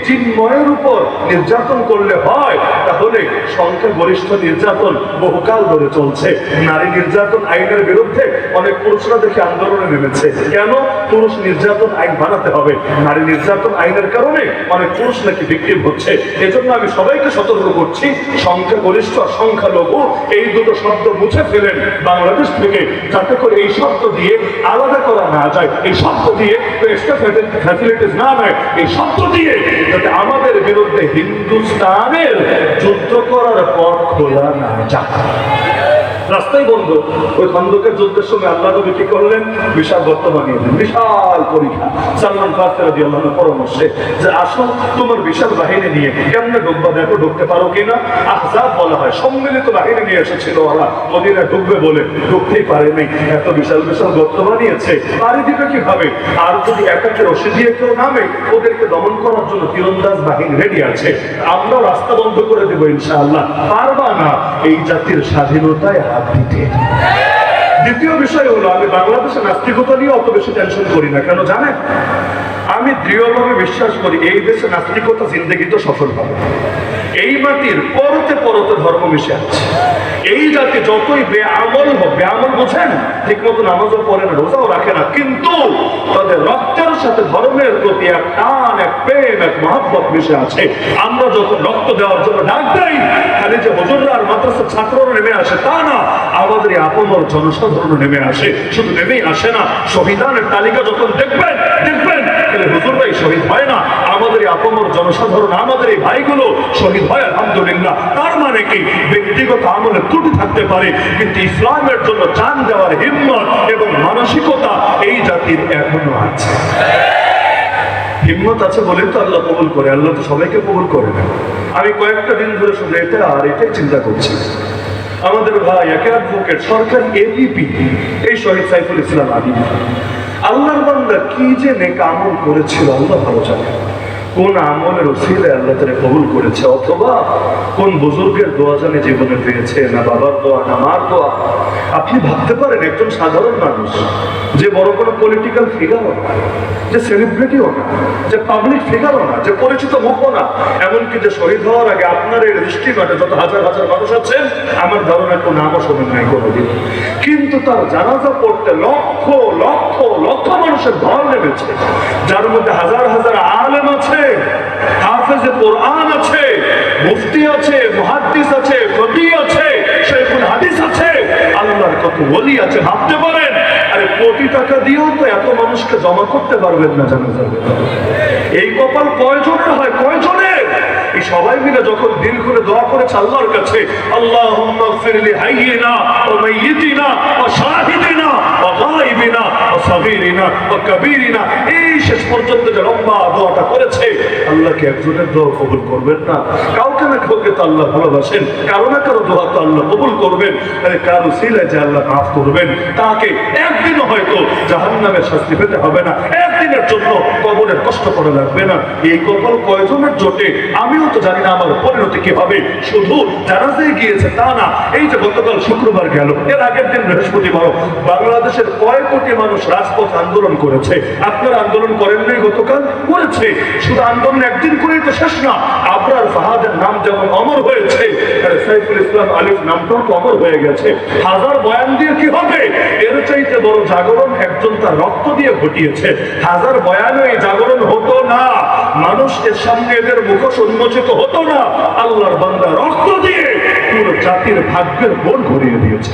চিন্ময়ের উপর নির্যাতন করলে হয়, তাহলে সংখ্যাগরিষ্ঠ নির্যাতন বহুকাল ধরে চলছে। নারী নির্যাতন আইনের বিরুদ্ধে অনেক পুরুষরা দেখে আন্দোলনে নেমেছে। কেন? পুরুষ নির্যাতন আইন বানাতে হবে। নারী নির্যাতন আইনের কারণে অনেক পুরুষ নাকি ভিকটিম হচ্ছে। এজন্য আমি সবাইকে সতর্ক করছি, সংখ্যাগরিষ্ঠ আর সংখ্যালঘু এই দুটো শব্দ মুছে ফেলেন বাংলাদেশ থেকে, যাতে করে এই শব্দ দিয়ে আলাদা করা না যায়, এই শব্দ দিয়ে এক্সট্রা ফ্যাসিলিটিস না নেয়, এই শব্দ দিয়ে যাতে আমাদের বিরুদ্ধে হিন্দুস্তানের যুদ্ধ করার পথ খোলা না যায়। রাস্তাই বন্ধ। ওই খন্দকের যুদ্ধের সময় আল্লাহ নবী কি করলেন? বিশাল গর্ত বানিয়ে দিলেন, বিশাল পরীক্ষা। সালমান ফারসি রাদিয়াল্লাহু আনহু পরামর্শে যে আসো তোমার বিশাল বাহিনী নিয়ে কেমনে ঢুকবা দেখো, ঢুকতে পারো কিনা। আহজাব বলা হয়, সম্মিলিত বাহিনী নিয়ে এসেছিল ওরা, ওদিনে ঢুকবে বলে ঢুকতেই পারেনি। এত বিশাল বিশাল গর্ত বানিয়েছে, পাড়ি দিবে কিভাবে? আর যদি একাকে রশি দিয়ে কেউ নামে, ওদেরকে দমন করার জন্য তীরন্দাজ বাহিনী রেডি আছে। আমরা রাস্তা বন্ধ করে দেবো ইনশাআল্লাহ। পারবা না এই জাতির স্বাধীনতায় হাত দিতে। দ্বিতীয় বিষয় হলো, আমি বাংলাদেশে নাস্তিকতা নিয়ে অত বেশি টেনশন করি না। কেন জানেন? আমি দৃঢ়ভাবে বিশ্বাস করি এই দেশে নাস্তিকতা জিন্দেগিতে সফল হবে। এই মাটির পরতে পরতে ধর্ম মিশে আছে। এই জাতি যতই বেআমল হোক, বেআমল বোঝেন, ঠিক মতো নামাজও পড়ে না, রোজাও রাখে না, কিন্তু তাদের রক্তের সাথে ধর্মের প্রতি এক টান, এক প্রেম, এক মহব্বত মিশে আছে। আমরা যখন রক্ত দেওয়ার জন্য ডাক দেই, খালি যে হুজুররা আর মাদ্রাসার ছাত্ররা নেমে আসে তা না, আমাদের আপমর জনসাধারণ নেমে আসে। শুধু নেমেই আসে না, শহীদানের তালিকা যখন দেখবেন হুজুররাই শহীদ হয় না, আমাদের আপমর জনসাধারণ, আমাদের এই ভাইগুলো শহীদ হয় আলহামদুলিল্লাহ। তার মানে কি? ব্যক্তিগত আমলে ত্রুটি থাকতে পারে, কিন্তু ইসলামের জন্য জান দেওয়ার হিম্মত এবং মানসিকতা এই জাতির এখনো আছে। হিম্মত আছে বলেই তো আল্লাহ কবুল করে। আল্লাহ তো সবাইকে কবুল করে না। আমি কয়েকটা দিন ধরে শুধু এটা আর এটাই চিন্তা করছি। আমাদের ভাই একে অ্যাডভোকেট, সরকারি এপিপি, এই শহীদ সাইফুল ইসলাম আলী, আল্লাহর বান্দা কি যে নেক আমল করেছিল আল্লাহ ভালো জানে। কোন আমলের ওসিলায় আল্লাহ তাআলা কবুল করেছে, অথবা কোন বুজুর্গের দোয়া জানে জীবনে পেয়েছে, না বাবার দোয়া না মার দোয়া। আপনি ভাবতে পারেন একজন সাধারণ মানুষ, যে বড় কোনো পলিটিক্যাল ফিগারও না, যে সেলিব্রিটিও না, যে পাবলিক ফিগারও না, যে পরিচিত মুখও না, এমনকি যে শহীদ হওয়ার আগে আপনার এই দৃষ্টিঘাটে যত হাজার হাজার মানুষ আছেন, আমার ধারণা কোনো নামও শোনেন নাই কোনোদিন, কিন্তু তার জানাজা পড়তে লক্ষ লক্ষ লক্ষ মানুষের ঢল নেমেছে, যার মধ্যে হাজার হাজার আলেম আছে, হাফেজে কোরআন আছে, মুফতি আছে, মুহাদ্দিস আছে, ফকিহ আছে, শাইখুল হাদিস আছে, আল্লাহর কত ওলি আছে। ভাবতে পারেন, আরে কোটি টাকা দিয়েও তো এত মানুষকে জমা করতে পারবেন না জানাজার। এই কপাল কয়জনের হয়, কয়জনের? এই সবাই মিলে যখন দিল করে দোয়া করেছে আল্লাহর কাছে, আল্লাহুম্মা গফিরলি হাইয়িনা ওয়া মাইয়িতিনা ওয়া শাহিদিনা ওয়া গায়িবিনা ওয়া সাগীরিনা ওয়া কাবীরিনা, এই শেষ পর্যন্ত যে লম্বা দোয়াটা করেছে, আল্লাহকে একজনের দোয়া কবুল করবেন না? কাউকে না কাউকে তো আল্লাহ ভালোবাসেন, কারো না কারো দোয়া তো আল্লাহ কবুল করবেন। আরে কারো সিলায় যে আল্লাহ মাফ করবেন, তাকে একদিনও হয়তো জাহান্নামের শাস্তি পেতে হবে না, একদিনের জন্য কবরের কষ্ট করা লাগবে না। এই কপাল কয়জনের জোটে আমিও তো জানি না আমার পরিণতি কি হবে। শুধু জানাজায় গিয়েছে তা না, এই যে গতকাল শুক্রবার গেল, এর আগের দিন বৃহস্পতিবার, বাংলাদেশের কয় কোটি মানুষ রাজপথ আন্দোলন করেছে। আপনারা আন্দোলন করেন নাই? গতকাল করেছে। শুধু আন্দোলন একদিন করেই তো শেষ না। আবরার ফাহাদের নাম যেমন অমর হয়েছে, সাইফুল ইসলাম আলিফ নামটাও তো অমর হয়ে গেছে। হাজার বয়ান দিয়ে কি হবে? এর চাইতে বড় জাগরণ একজন তার রক্ত দিয়ে ঘটিয়েছে। হাজার বয়ানে এই জাগরণ হতো না, মানুষের সামনে এদের মুখোশ উন্মোচিত হতো না। আল্লাহর বান্দা রক্ত দিয়ে পুরো জাতির ভাগ্যের মোড় ঘুরিয়ে দিয়েছে।